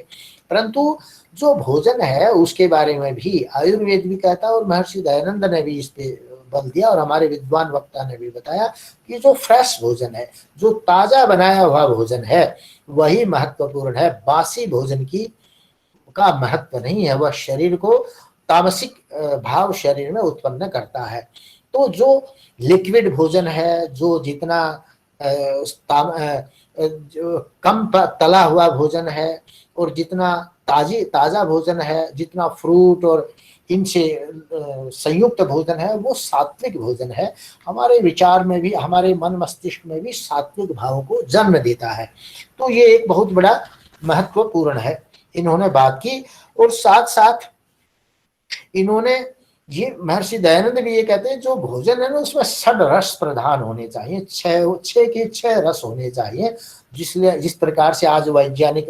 परंतु जो भोजन है उसके बारे में भी आयुर्वेद भी कहता है, और महर्षि दयानंद ने भी इस पे बल दिया, और हमारे विद्वान वक्ता ने भी बताया कि जो फ्रेश भोजन है, जो ताजा बनाया हुआ भोजन है, वही महत्वपूर्ण है। बासी भोजन की का महत्व नहीं है, वह शरीर को तामसिक भाव शरीर में उत्पन्न करता है। तो जो लिक्विड भोजन है, जो जितना जो कम तला हुआ भोजन है, और जितना ताजा भोजन है, जितना फ्रूट और इनसे संयुक्त भोजन है, वो सात्विक भोजन है। हमारे विचार में भी, हमारे मन मस्तिष्क में भी सात्विक भावों को जन्म देता है। तो ये एक बहुत बड़ा महत्वपूर्ण है, इन्होंने बात की। और साथ साथ इन्होंने ये, महर्षि दयानंद भी ये कहते हैं, जो भोजन है ना उसमें 6 रस प्रधान होने चाहिए, 6 रस होने चाहिए। जिस प्रकार से आज वैज्ञानिक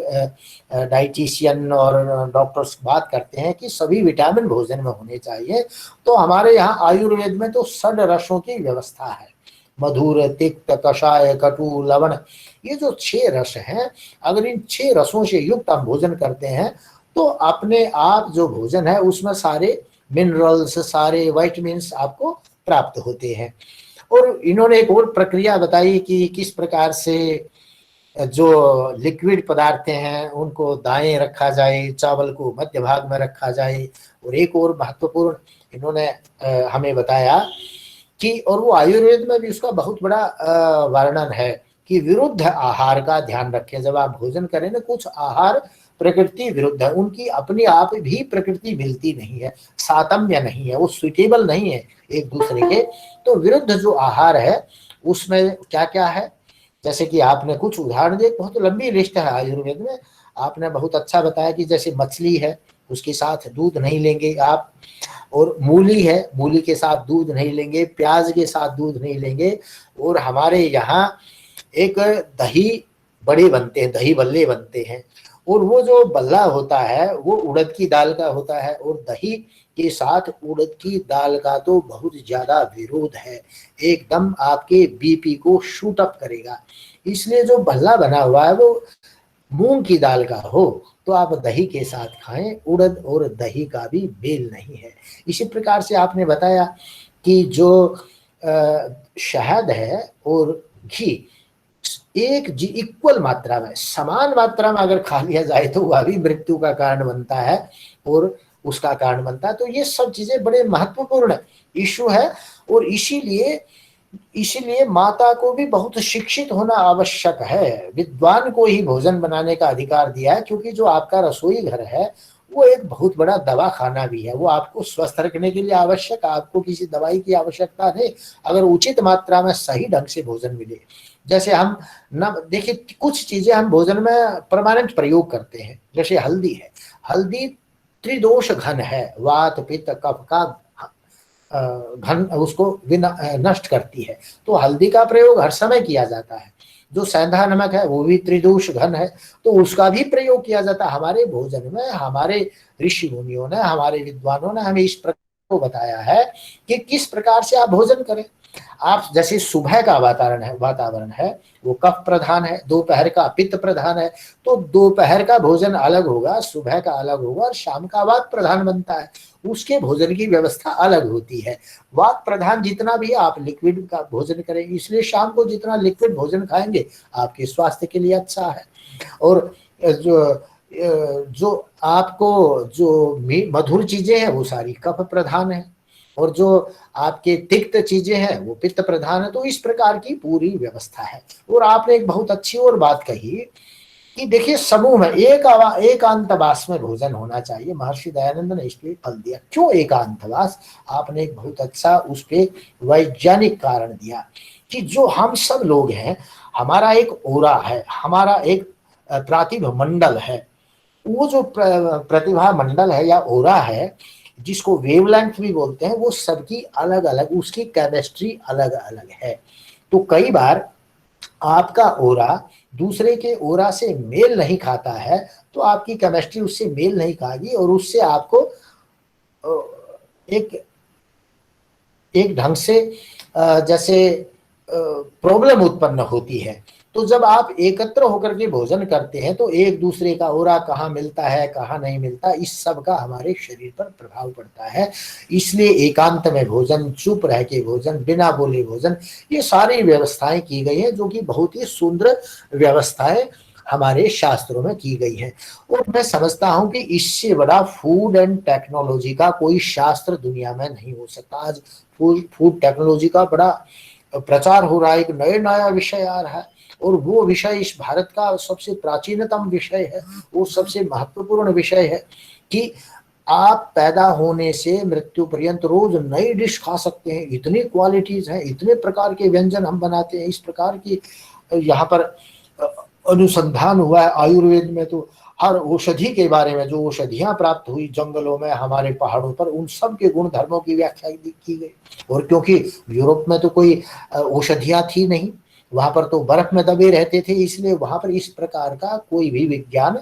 डाइटिशियन और डॉक्टर्स बात करते हैं कि सभी विटामिन भोजन में होने चाहिए, तो हमारे यहाँ आयुर्वेद में तो 6 रसों की व्यवस्था है। मधुर, तिक्त, कषाय, कटु, लवण, ये जो 6 रस हैं, अगर इन 6 रसों से युक्त हम भोजन करते हैं तो अपने आप जो भोजन है उसमें सारे मिनरल्स, सारे विटामिन्स आपको प्राप्त होते हैं। और इन्होंने एक और प्रक्रिया बताई कि किस प्रकार से जो लिक्विड पदार्थ हैं उनको दाएं रखा जाए, चावल को मध्य भाग में रखा जाए। और एक और महत्वपूर्ण इन्होंने हमें बताया कि, और वो आयुर्वेद में भी उसका बहुत बड़ा वर्णन है कि विरुद्ध आहार का ध्यान रखें। जब आप भोजन करें ना, कुछ आहार प्रकृति विरुद्ध है, उनकी अपने आप भी प्रकृति मिलती नहीं है, सातम्य नहीं है, वो सुइटेबल नहीं है एक दूसरे के। तो विरुद्ध जो आहार है उसमें क्या क्या है, जैसे कि आपने कुछ उदाहरण दिए, बहुत लंबी लिस्ट है आयुर्वेद में। आपने बहुत अच्छा बताया कि जैसे मछली है उसके साथ दूध नहीं लेंगे आप, और मूली है, मूली के साथ दूध नहीं लेंगे, प्याज के साथ दूध नहीं लेंगे। और हमारे यहाँ एक दही बड़े बनते हैं, दही बल्ले बनते हैं, और वो जो बल्ला होता है वो उड़द की दाल का होता है, और दही के साथ उड़द की दाल का तो बहुत ज्यादा विरोध है, एकदम आपके बीपी को शूट अप करेगा। इसलिए जो बल्ला बना हुआ है वो मूंग की दाल का हो तो आप दही के साथ खाएं, उड़द और दही का भी मेल नहीं है। इसी प्रकार से आपने बताया कि जो शहद है और घी एक इक्वल मात्रा में, समान मात्रा में अगर खा लिया जाए तो वह भी मृत्यु का कारण बनता है और उसका कारण बनता है। तो ये सब चीजें बड़े महत्वपूर्ण इशू है, और इसीलिए माता को भी बहुत शिक्षित होना आवश्यक है। विद्वान को ही भोजन बनाने का अधिकार दिया है, क्योंकि जो आपका रसोई घर है वो एक बहुत बड़ा दवा खाना भी है। वो आपको स्वस्थ रखने के लिए आवश्यक, आपको किसी दवाई की आवश्यकता नहीं, अगर उचित मात्रा में सही ढंग से भोजन मिले। जैसे हम न देखिए, कुछ चीजें हम भोजन में परमानेंट प्रयोग करते हैं, जैसे हल्दी है। हल्दी त्रिदोष घन है, वात पित्त कफ का घन उसको नष्ट करती है। तो हल्दी का प्रयोग हर समय किया जाता है। जो सेंधा नमक है वो भी त्रिदोष घन है, तो उसका भी प्रयोग किया जाता है हमारे भोजन में। हमारे ऋषि मुनियों ने, हमारे विद्वानों ने हमें इस प्रकार को बताया है कि किस प्रकार से आप भोजन करें। आप जैसे सुबह का वातावरण है वो कफ प्रधान है, दोपहर का पित्त प्रधान है, तो दोपहर का भोजन अलग होगा, सुबह का अलग होगा, और शाम का वात प्रधान बनता है, उसके भोजन की व्यवस्था अलग होती है। वात प्रधान जितना भी आप लिक्विड का भोजन करें, इसलिए शाम को जितना लिक्विड भोजन खाएंगे आपके स्वास्थ्य के लिए अच्छा है। और जो आपको जो मधुर चीजें हैं वो सारी कफ प्रधान है, और जो आपके तिक्त चीजें हैं वो पित्त प्रधान है। तो इस प्रकार की पूरी व्यवस्था है। और आपने एक बहुत अच्छी और बात कही कि देखिए, समूह में एकांतवास में भोजन होना चाहिए। महर्षि दयानंद ने इसलिए फल दिया। क्यों एकांतवास? आपने एक बहुत अच्छा उस पे वैज्ञानिक कारण दिया कि जो हम सब लोग हैं, हमारा एक ओरा है, हमारा एक प्रतिभा मंडल है। वो जो प्रतिभा मंडल है या ओरा है, जिसको वेवलेंथ भी बोलते हैं, वो सबकी अलग अलग, उसकी केमिस्ट्री अलग अलग है। तो कई बार आपका ओरा दूसरे के ओरा से मेल नहीं खाता है, तो आपकी केमिस्ट्री उससे मेल नहीं खाएगी, और उससे आपको एक एक ढंग से जैसे प्रॉब्लम उत्पन्न होती है। तो जब आप एकत्र होकर के भोजन करते हैं तो एक दूसरे का ओरा कहाँ मिलता है, कहाँ नहीं मिलता, इस सब का हमारे शरीर पर प्रभाव पड़ता है। इसलिए एकांत में भोजन, चुप रह के भोजन, बिना बोले भोजन, ये सारी व्यवस्थाएं की गई हैं, जो कि बहुत ही सुंदर व्यवस्थाएं हमारे शास्त्रों में की गई है। और मैं समझता हूं कि इससे बड़ा फूड एंड टेक्नोलॉजी का कोई शास्त्र दुनिया में नहीं हो सकता। आज फूड टेक्नोलॉजी का बड़ा प्रचार हो रहा है, एक नया विषय आ रहा है, और वो विषय इस भारत का सबसे प्राचीनतम विषय है, वो सबसे महत्वपूर्ण विषय है कि आप पैदा होने से मृत्यु पर्यंत रोज नई डिश खा सकते हैं। इतनी क्वालिटीज हैं, इतने प्रकार के व्यंजन हम बनाते हैं, इस प्रकार की यहाँ पर अनुसंधान हुआ है। आयुर्वेद में तो हर औषधि के बारे में, जो औषधियां प्राप्त हुई जंगलों में, हमारे पहाड़ों पर, उन सब के गुण धर्मों की व्याख्या की गई। और क्योंकि यूरोप में तो कोई औषधियां थी नहीं, वहां पर तो बर्फ में दबे रहते थे, इसलिए वहां पर इस प्रकार का कोई भी विज्ञान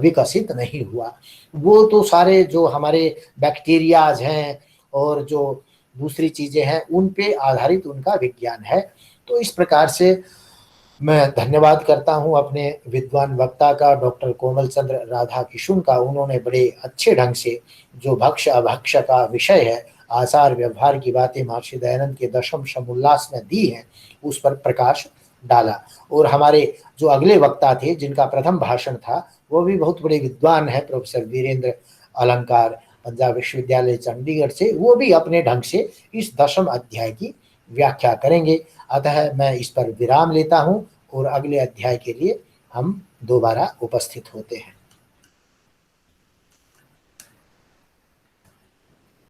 विकसित नहीं हुआ। वो तो सारे जो हमारे बैक्टीरियाज हैं और जो दूसरी चीजें हैं, उन पे आधारित उनका विज्ञान है। तो इस प्रकार से मैं धन्यवाद करता हूं अपने विद्वान वक्ता का, डॉक्टर कोमल चंद्र राधाकिशुन का। उन्होंने बड़े अच्छे ढंग से जो भक्ष अभक्ष का विषय है, आचार व्यवहार की बातें महर्षि दयानंद के दशम समुल्लास में दी हैं, उस पर प्रकाश डाला। और हमारे जो अगले वक्ता थे, जिनका प्रथम भाषण था, वो भी बहुत बड़े विद्वान है, प्रोफेसर वीरेंद्र अलंकार, पंजाब विश्वविद्यालय चंडीगढ़ से। वो भी अपने ढंग से इस दशम अध्याय की व्याख्या करेंगे। अतः मैं इस पर विराम लेता हूं और अगले अध्याय के लिए हम दोबारा उपस्थित होते हैं।